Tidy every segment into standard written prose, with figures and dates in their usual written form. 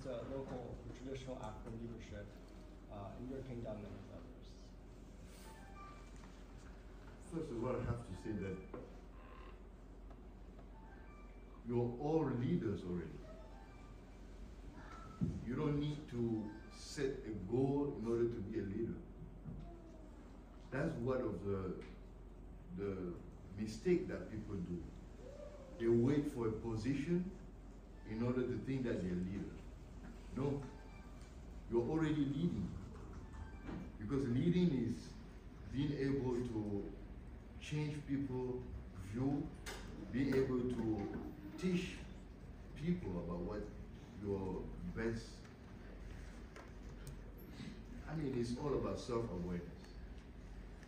the local traditional African leadership in your kingdom and with others? First of all, I have to say that you're all leaders already. You don't need to set a goal in order to be a leader. That's one of the mistake that people do. They wait for a position in order to think that they're a leader. No, you're already leading. Because leading is being able to change people's view, being able to teach people about what your best. I mean, it's all about self-awareness.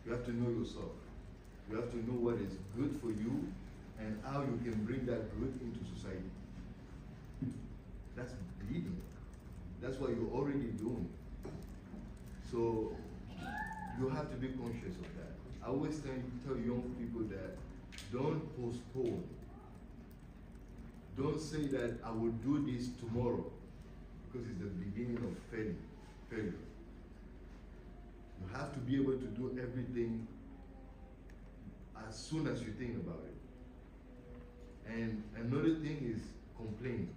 You have to know yourself. You have to know what is good for you and how you can bring that good into society. That's leading. That's what you're already doing. So you have to be conscious of that. I always tell young people that don't postpone. Don't say that I will do this tomorrow, because it's the beginning of failure. You have to be able to do everything as soon as you think about it. And another thing is complaining.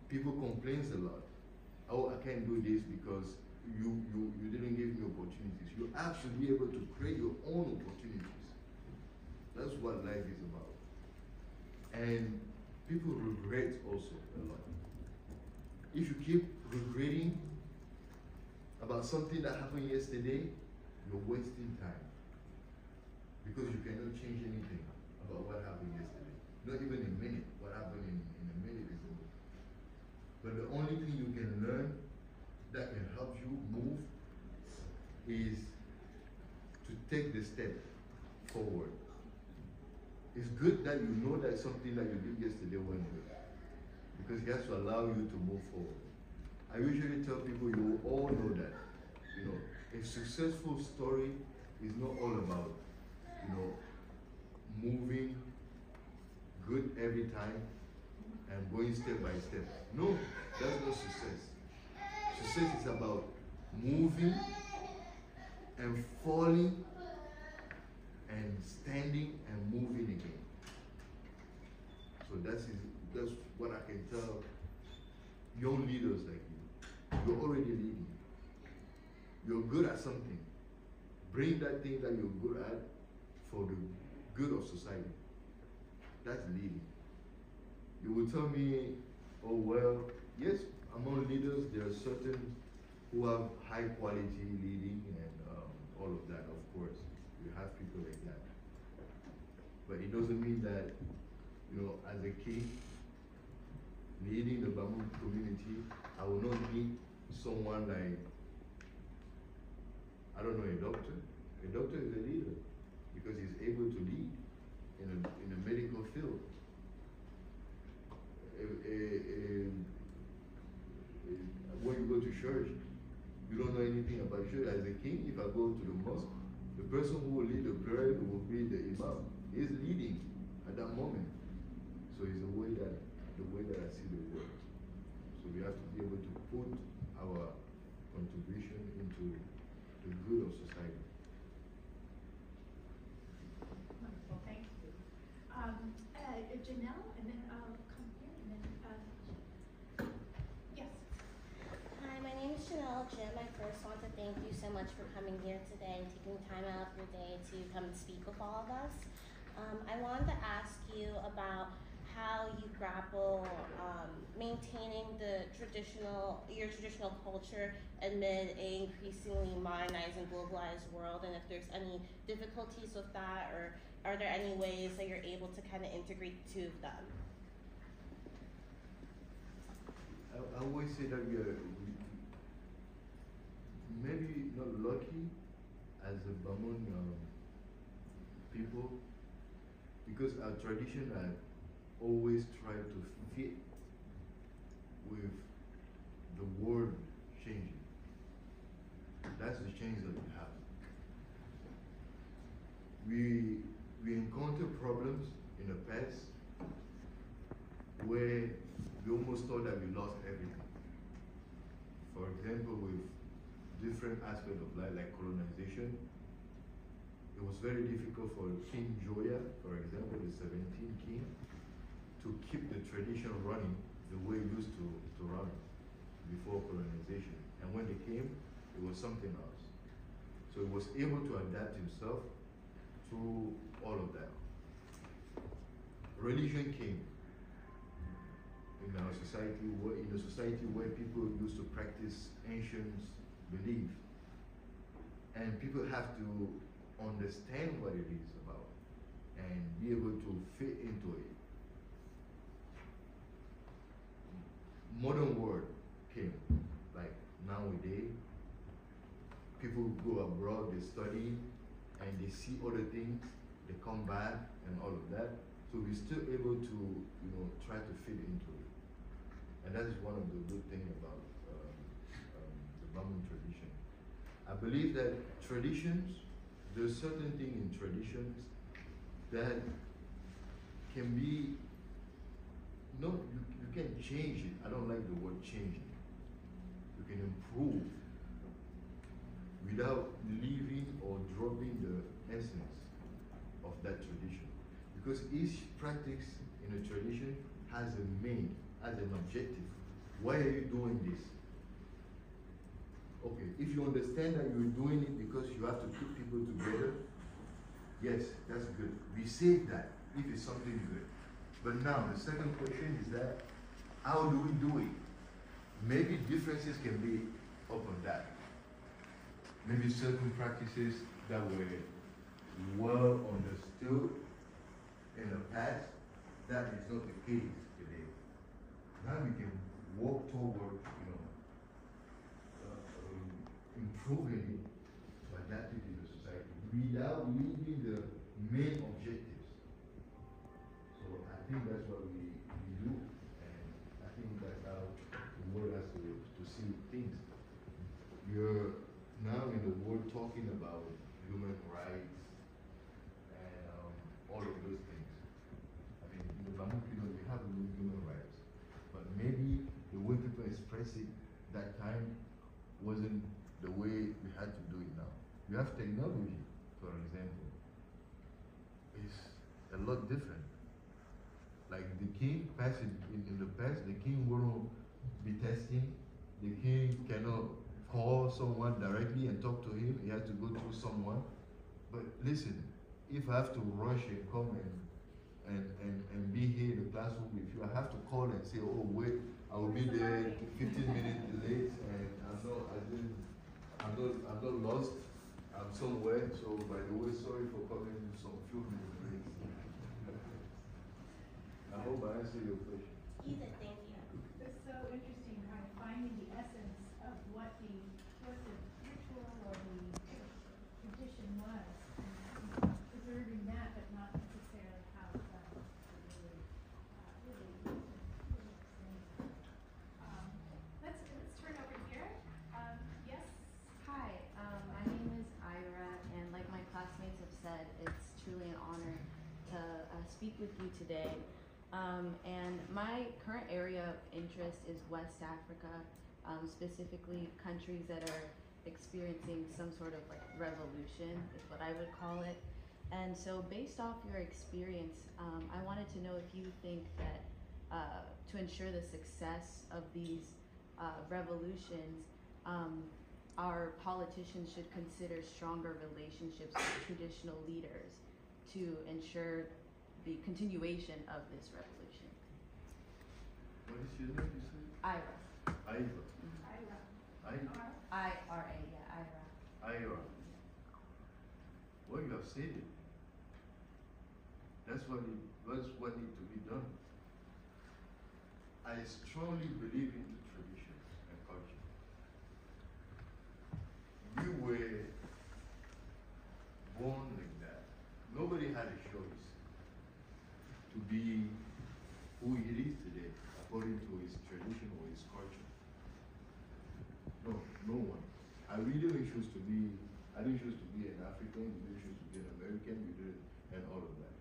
People complain a lot. Oh, I can't do this because you didn't give me opportunities. You have to be able to create your own opportunities. That's what life is about. And people regret also a lot. If you keep regretting about something that happened yesterday, you're wasting time. Because you cannot change anything about what happened yesterday. Not even a minute. What happened in a minute is over. But the only thing you can learn that can help you move is to take the step forward. It's good that you know that something that you did yesterday went good, because it has to allow you to move forward. I usually tell people, you all know that, a successful story is not all about, moving good every time and going step by step. No, that's not success. Success is about moving and falling and standing and moving again. So that's what I can tell young leaders like you. You're already leading. You're good at something. Bring that thing that you're good at for the good of society. That's leading. You will tell me, oh well, yes, among leaders there are certain who have high quality leading and all of that, of course. You have people like that. But it doesn't mean that, as a king, leading the Bamoun community, I will not meet someone like, I don't know, a doctor. A doctor is a leader because he's able to lead in a medical field. When you go to church, you don't know anything about church. As a king, if I go to the mosque, the person who will lead the prayer will be the imam. He's leading at that moment. So it's the way that I see the world. So we have to be able to put our contribution into the good of society. Wonderful, thank you. Janelle, and then I'll come here, and then, yes. Hi, my name is Janelle Jim. I first want to thank you so much for coming here today and taking time out of your day to come and speak with all of us. I wanted to ask you about how you grapple maintaining your traditional culture amid an increasingly modernized and globalized world, and if there's any difficulties with that, or are there any ways that you're able to kind of integrate the two of them? I always say that we are maybe not lucky as a Bamoun people, because our tradition had always tried to fit with the world changing. That's the change that we have. We encounter problems in the past where we almost thought that we lost everything. For example, with different aspects of life, like colonization, it was very difficult for King Njoya, for example, the 17th king, to keep the tradition running the way it used to run before colonization. And when they came, it was something else. So he was able to adapt himself to all of that. Religion came in our society, in a society where people used to practice ancient belief, and people have to understand what it is about and be able to fit into it. Modern world came, like nowadays, people go abroad, they study, and they see other things, they come back and all of that. So we're still able to, try to fit into it. And that is one of the good things about the Bamoun tradition. I believe that traditions, there's certain things in traditions that can be, you can change it. I don't like the word changing. You can improve without leaving or dropping the essence of that tradition. Because each practice in a tradition has an objective. Why are you doing this? Okay, if you understand that you're doing it because you have to put people together, yes, that's good. We save that if it's something good. But now, the second question is that, how do we do it? Maybe differences can be up on that. Maybe certain practices that were well understood in the past, that is not the case today. Now we can walk toward, improving it, to adapt it to the society without leaving the main objectives. So I think that's what we do, and I think that's how the world has to see things. You're now in the world talking about human rights and all of those things. I mean, in the Bamoun period, we have human rights, but maybe the way people express it that time wasn't the way we had to do it now. You have technology, for example. It's a lot different. Like the king passed in the past, the king wouldn't be testing. The king cannot call someone directly and talk to him. He has to go through someone. But listen, if I have to rush and come and be here in the classroom with you, I have to call and say, oh wait, I will be there 15 minutes late, and I'm not lost. I'm somewhere. So by the way, sorry for coming some few minutes late. I hope I answered your question. You did, thank you. It's so interesting, kind of finding the essence of what the ritual or the tradition was, and preserving that, but not necessarily how it's done. Really exciting. Let's turn over here. Yes. Hi, my name is Ira, and like my classmates have said, it's truly an honor to speak with you today. And my current area of interest is West Africa, specifically countries that are experiencing some sort of like revolution is what I would call it. And so based off your experience, I wanted to know if you think that to ensure the success of these revolutions, our politicians should consider stronger relationships with traditional leaders to ensure the continuation of this revolution. What is your name, you said? Ira. Ira. Ira. I-R-A, yeah, Ira. Ira. Well, you have said it. That's what needs to be done. I strongly believe in the traditions and culture. We were born like that. Nobody had a choice to be who he is today according to his tradition or his culture. No one. I didn't choose to be an African, you didn't choose to be an American, and all of that.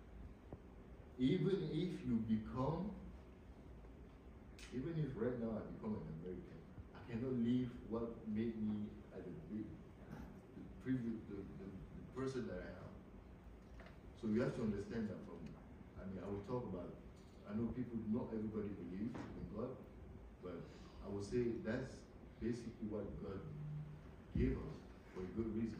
Even if you become Even if right now I become an American, I cannot leave what made me at the person that I am. So you have to understand that from, I mean, I will talk about, I know people, not everybody believes in God, but I will say that's basically what God gave us for a good reason.